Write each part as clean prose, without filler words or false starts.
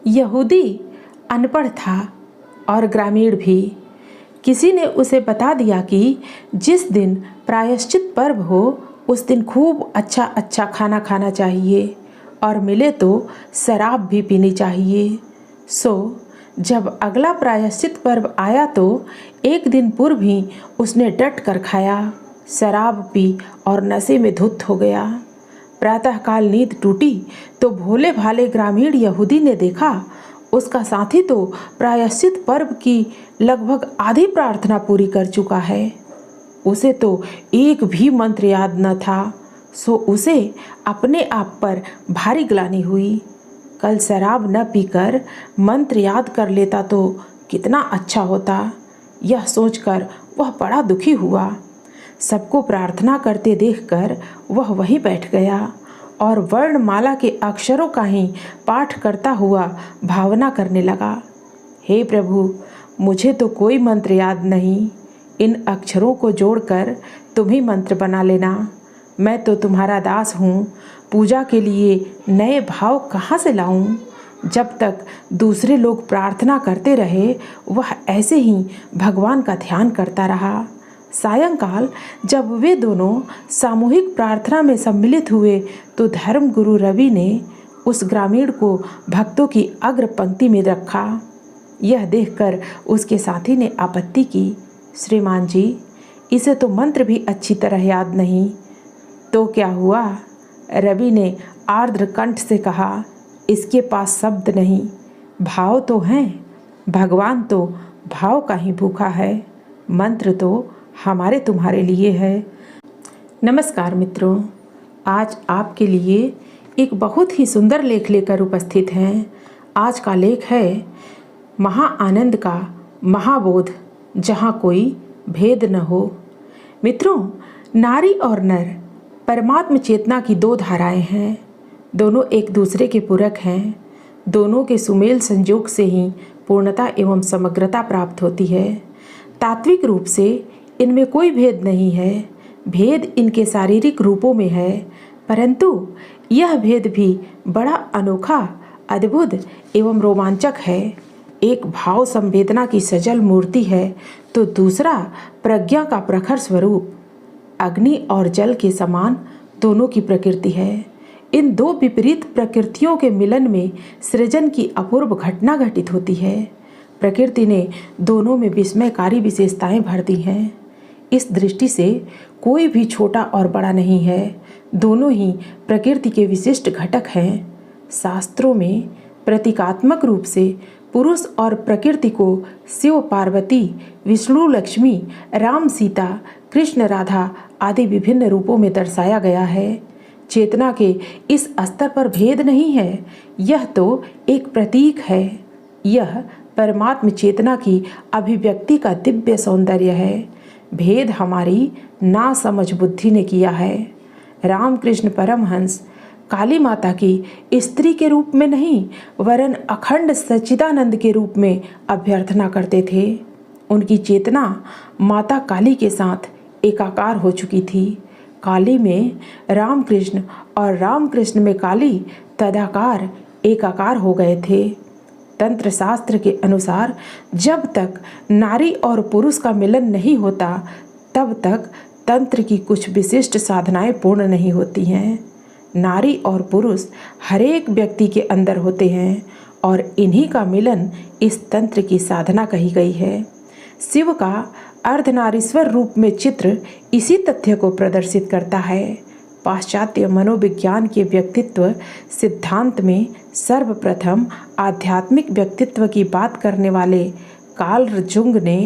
यहूदी अनपढ़ था और ग्रामीण भी। किसी ने उसे बता दिया कि जिस दिन प्रायश्चित पर्व हो उस दिन खूब अच्छा अच्छा खाना खाना चाहिए और मिले तो शराब भी पीनी चाहिए। सो जब अगला प्रायश्चित पर्व आया तो एक दिन पूर्व ही उसने डट कर खाया, शराब पी और नशे में धुत हो गया। प्रातःकाल नींद टूटी तो भोले भाले ग्रामीण यहूदी ने देखा उसका साथी तो प्रायश्चित पर्व की लगभग आधी प्रार्थना पूरी कर चुका है। उसे तो एक भी मंत्र याद न था। सो उसे अपने आप पर भारी ग्लानि हुई। कल शराब न पीकर मंत्र याद कर लेता तो कितना अच्छा होता, यह सोचकर वह बड़ा दुखी हुआ। सबको प्रार्थना करते देखकर वह वहीं बैठ गया और वर्णमाला के अक्षरों का ही पाठ करता हुआ भावना करने लगा। हे प्रभु, मुझे तो कोई मंत्र याद नहीं, इन अक्षरों को जोड़कर तुम ही मंत्र बना लेना। मैं तो तुम्हारा दास हूँ, पूजा के लिए नए भाव कहाँ से लाऊं? जब तक दूसरे लोग प्रार्थना करते रहे वह ऐसे ही भगवान का ध्यान करता रहा। सायंकाल जब वे दोनों सामूहिक प्रार्थना में सम्मिलित हुए तो धर्म गुरु रवि ने उस ग्रामीण को भक्तों की अग्र पंक्ति में रखा। यह देखकर उसके साथी ने आपत्ति की, श्रीमान जी, इसे तो मंत्र भी अच्छी तरह याद नहीं। तो क्या हुआ? रवि ने आर्द्र कंठ से कहा, इसके पास शब्द नहीं, भाव तो हैं। भगवान तो भाव का ही भूखा है, मंत्र तो हमारे तुम्हारे लिए है। नमस्कार मित्रों, आज आपके लिए एक बहुत ही सुंदर लेख लेकर उपस्थित हैं। आज का लेख है महाआनंद का महाबोध, जहाँ कोई भेद न हो। मित्रों, नारी और नर परमात्म चेतना की दो धाराएं हैं। दोनों एक दूसरे के पूरक हैं। दोनों के सुमेल संयोग से ही पूर्णता एवं समग्रता प्राप्त होती है। तात्विक रूप से इनमें कोई भेद नहीं है, भेद इनके शारीरिक रूपों में है, परंतु यह भेद भी बड़ा अनोखा, अद्भुत एवं रोमांचक है। एक भाव संवेदना की सजल मूर्ति है तो दूसरा प्रज्ञा का प्रखर स्वरूप। अग्नि और जल के समान दोनों की प्रकृति है। इन दो विपरीत प्रकृतियों के मिलन में सृजन की अपूर्व घटना घटित होती है। प्रकृति ने दोनों में विस्मयकारी विशेषताएं भर दी हैं। इस दृष्टि से कोई भी छोटा और बड़ा नहीं है, दोनों ही प्रकृति के विशिष्ट घटक हैं। शास्त्रों में प्रतीकात्मक रूप से पुरुष और प्रकृति को शिव पार्वती, विष्णु लक्ष्मी, राम सीता, कृष्ण राधा आदि विभिन्न रूपों में दर्शाया गया है। चेतना के इस स्तर पर भेद नहीं है, यह तो एक प्रतीक है। यह परमात्म चेतना की अभिव्यक्ति का दिव्य सौंदर्य है। भेद हमारी नासमझ बुद्धि ने किया है। रामकृष्ण परमहंस काली माता की स्त्री के रूप में नहीं वरन अखंड सच्चिदानंद के रूप में अभ्यर्थना करते थे। उनकी चेतना माता काली के साथ एकाकार हो चुकी थी। काली में रामकृष्ण और रामकृष्ण में काली तदाकार एकाकार हो गए थे। तंत्र शास्त्र के अनुसार जब तक नारी और पुरुष का मिलन नहीं होता तब तक तंत्र की कुछ विशिष्ट साधनाएं पूर्ण नहीं होती हैं। नारी और पुरुष हरेक व्यक्ति के अंदर होते हैं और इन्हीं का मिलन इस तंत्र की साधना कही गई है। शिव का अर्धनारीश्वर रूप में चित्र इसी तथ्य को प्रदर्शित करता है। पाश्चात्य मनोविज्ञान के व्यक्तित्व सिद्धांत में सर्वप्रथम आध्यात्मिक व्यक्तित्व की बात करने वाले कार्ल जुंग ने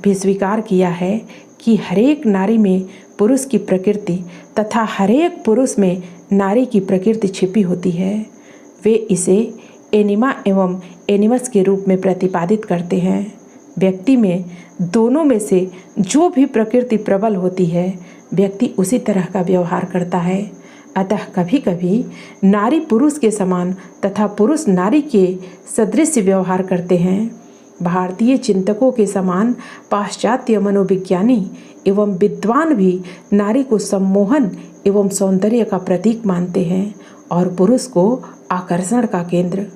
भी स्वीकार किया है कि हरेक नारी में पुरुष की प्रकृति तथा हरेक पुरुष में नारी की प्रकृति छिपी होती है। वे इसे एनिमा एवं एनिमस के रूप में प्रतिपादित करते हैं। व्यक्ति में दोनों में से जो भी प्रकृति प्रबल होती है व्यक्ति उसी तरह का व्यवहार करता है। अतः कभी कभी नारी पुरुष के समान तथा पुरुष नारी के सदृश व्यवहार करते हैं। भारतीय चिंतकों के समान पाश्चात्य मनोविज्ञानी एवं विद्वान भी नारी को सम्मोहन एवं सौंदर्य का प्रतीक मानते हैं और पुरुष को आकर्षण का केंद्र।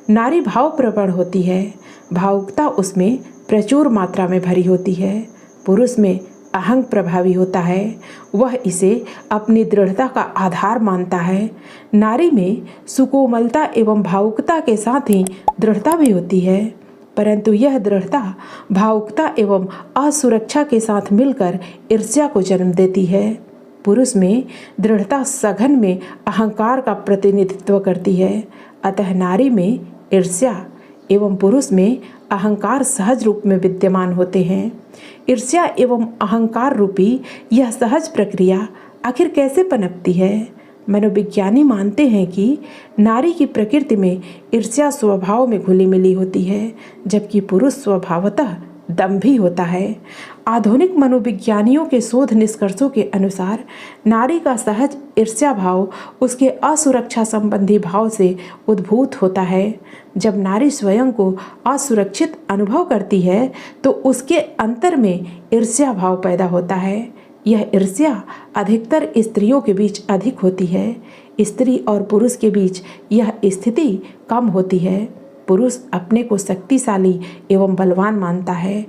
नारी भाव प्रवण होती है, भावुकता उसमें प्रचुर मात्रा में भरी होती है। पुरुष में अहंग प्रभावी होता है, वह इसे अपनी दृढ़ता का आधार मानता है। नारी में सुकोमलता एवं भावुकता के साथ ही दृढ़ता भी होती है, परंतु यह दृढ़ता भावुकता एवं असुरक्षा के साथ मिलकर ईर्ष्या को जन्म देती है। पुरुष में दृढ़ता सघन में अहंकार का प्रतिनिधित्व करती है, अतः नारी में ईर्ष्या एवं पुरुष में अहंकार सहज रूप में विद्यमान होते हैं। ईर्ष्या एवं अहंकार रूपी यह सहज प्रक्रिया आखिर कैसे पनपती है? मनोविज्ञानी मानते हैं कि नारी की प्रकृति में ईर्ष्या स्वभाव में घुली मिली होती है, जबकि पुरुष स्वभावतः दंभी होता है। आधुनिक मनोविज्ञानियों के शोध निष्कर्षों के अनुसार नारी का सहज ईर्ष्या भाव उसके असुरक्षा संबंधी भाव से उद्भूत होता है। जब नारी स्वयं को असुरक्षित अनुभव करती है तो उसके अंतर में ईर्ष्या भाव पैदा होता है। यह ईर्ष्या अधिकतर स्त्रियों के बीच अधिक होती है। स्त्री और पुरुष के बीच यह स्थिति कम होती है। पुरुष अपने को शक्तिशाली एवं बलवान मानता है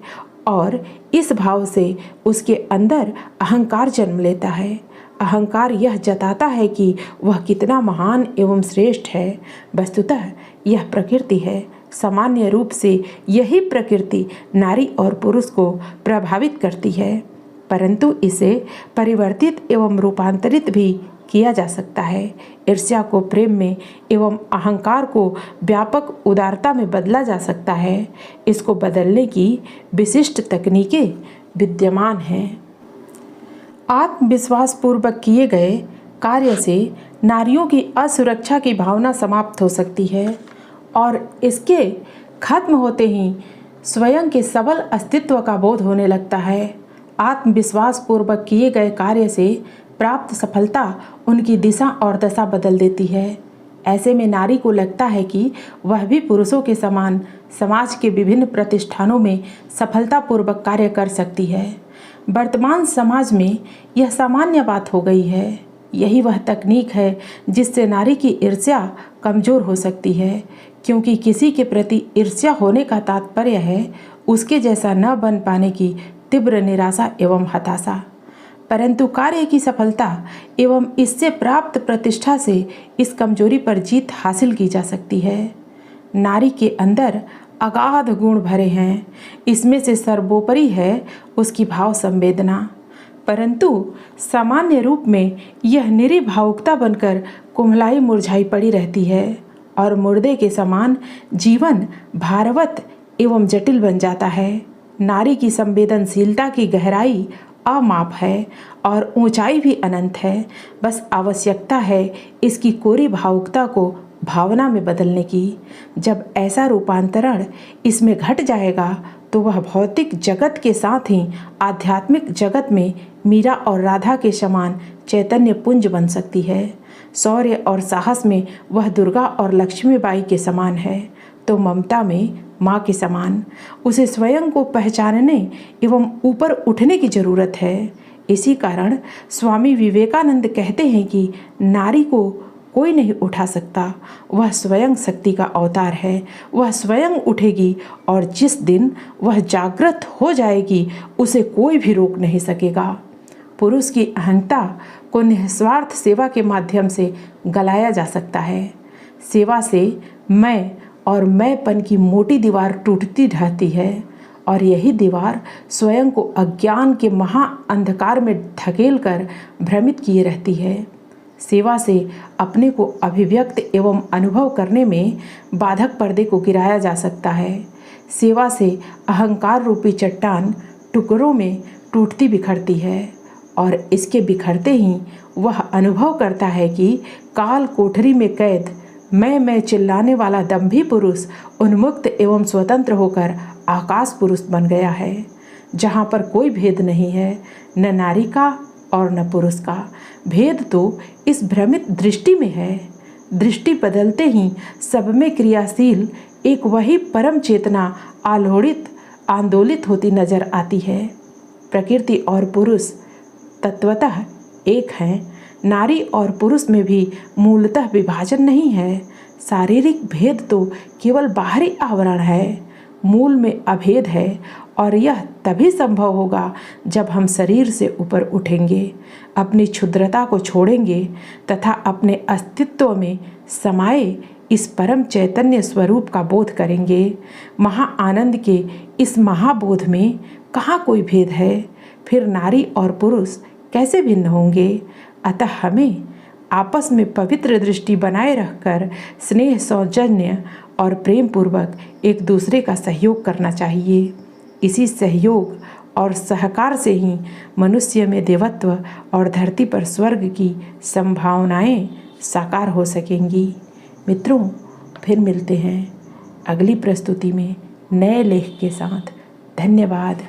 और इस भाव से उसके अंदर अहंकार जन्म लेता है। अहंकार यह जताता है कि वह कितना महान एवं श्रेष्ठ है। वस्तुतः यह प्रकृति है। सामान्य रूप से यही प्रकृति नारी और पुरुष को प्रभावित करती है, परंतु इसे परिवर्तित एवं रूपांतरित भी किया जा सकता है। ईर्ष्या को प्रेम में एवं अहंकार को व्यापक उदारता में बदला जा सकता है। इसको बदलने की विशिष्ट तकनीकें विद्यमान हैं। आत्मविश्वास पूर्वक किए गए कार्य से नारियों की असुरक्षा की भावना समाप्त हो सकती है और इसके खत्म होते ही स्वयं के सबल अस्तित्व का बोध होने लगता है। आत्मविश्वास पूर्वक किए गए कार्य से प्राप्त सफलता उनकी दिशा और दशा बदल देती है। ऐसे में नारी को लगता है कि वह भी पुरुषों के समान समाज के विभिन्न प्रतिष्ठानों में सफलतापूर्वक कार्य कर सकती है। वर्तमान समाज में यह सामान्य बात हो गई है। यही वह तकनीक है जिससे नारी की ईर्ष्या कमजोर हो सकती है, क्योंकि किसी के प्रति ईर्ष्या होने का तात्पर्य है उसके जैसा न बन पाने की तीव्र निराशा एवं हताशा। परंतु कार्य की सफलता एवं इससे प्राप्त प्रतिष्ठा से इस कमजोरी पर जीत हासिल की जा सकती है। नारी के अंदर अगाध गुण भरे हैं। इसमें से सर्वोपरि है उसकी भाव संवेदना, परंतु सामान्य रूप में यह निरी भावुकता बनकर कुम्हलाई मुरझाई पड़ी रहती है और मुर्दे के समान जीवन भारवत एवं जटिल बन जाता है। नारी की संवेदनशीलता की गहराई अमाप है और ऊंचाई भी अनंत है। बस आवश्यकता है इसकी कोरी भावुकता को भावना में बदलने की। जब ऐसा रूपांतरण इसमें घट जाएगा तो वह भौतिक जगत के साथ ही आध्यात्मिक जगत में मीरा और राधा के समान चैतन्य पुंज बन सकती है। शौर्य और साहस में वह दुर्गा और लक्ष्मीबाई के समान है तो ममता में माँ के समान। उसे स्वयं को पहचानने एवं ऊपर उठने की जरूरत है। इसी कारण स्वामी विवेकानंद कहते हैं कि नारी को कोई नहीं उठा सकता, वह स्वयं शक्ति का अवतार है। वह स्वयं उठेगी और जिस दिन वह जागृत हो जाएगी उसे कोई भी रोक नहीं सकेगा। पुरुष की अहंता को निस्वार्थ सेवा के माध्यम से गलाया जा सकता है। सेवा से मैं और मैंपन की मोटी दीवार टूटती ढहती है और यही दीवार स्वयं को अज्ञान के महा अंधकार में धकेल कर भ्रमित किए रहती है। सेवा से अपने को अभिव्यक्त एवं अनुभव करने में बाधक पर्दे को गिराया जा सकता है। सेवा से अहंकार रूपी चट्टान टुकड़ों में टूटती बिखरती है और इसके बिखरते ही वह अनुभव करता है कि काल कोठरी में कैद मैं चिल्लाने वाला दंभी पुरुष उन्मुक्त एवं स्वतंत्र होकर आकाश पुरुष बन गया है, जहाँ पर कोई भेद नहीं है, न नारी का और न पुरुष का। भेद तो इस भ्रमित दृष्टि में है। दृष्टि बदलते ही सब में क्रियाशील एक वही परम चेतना आंदोलित होती नजर आती है। प्रकृति और पुरुष तत्वतः एक हैं। नारी और पुरुष में भी मूलतः विभाजन नहीं है। शारीरिक भेद तो केवल बाहरी आवरण है, मूल में अभेद है, और यह तभी संभव होगा जब हम शरीर से ऊपर उठेंगे, अपनी क्षुद्रता को छोड़ेंगे तथा अपने अस्तित्व में समाये इस परम चैतन्य स्वरूप का बोध करेंगे। महाआनंद के इस महाबोध में कहाँ कोई भेद है? फिर नारी और पुरुष कैसे भिन्न होंगे? अतः हमें आपस में पवित्र दृष्टि बनाए रखकर स्नेह, सौजन्य और प्रेम पूर्वक एक दूसरे का सहयोग करना चाहिए। इसी सहयोग और सहकार से ही मनुष्य में देवत्व और धरती पर स्वर्ग की संभावनाएं साकार हो सकेंगी। मित्रों, फिर मिलते हैं अगली प्रस्तुति में नए लेख के साथ। धन्यवाद।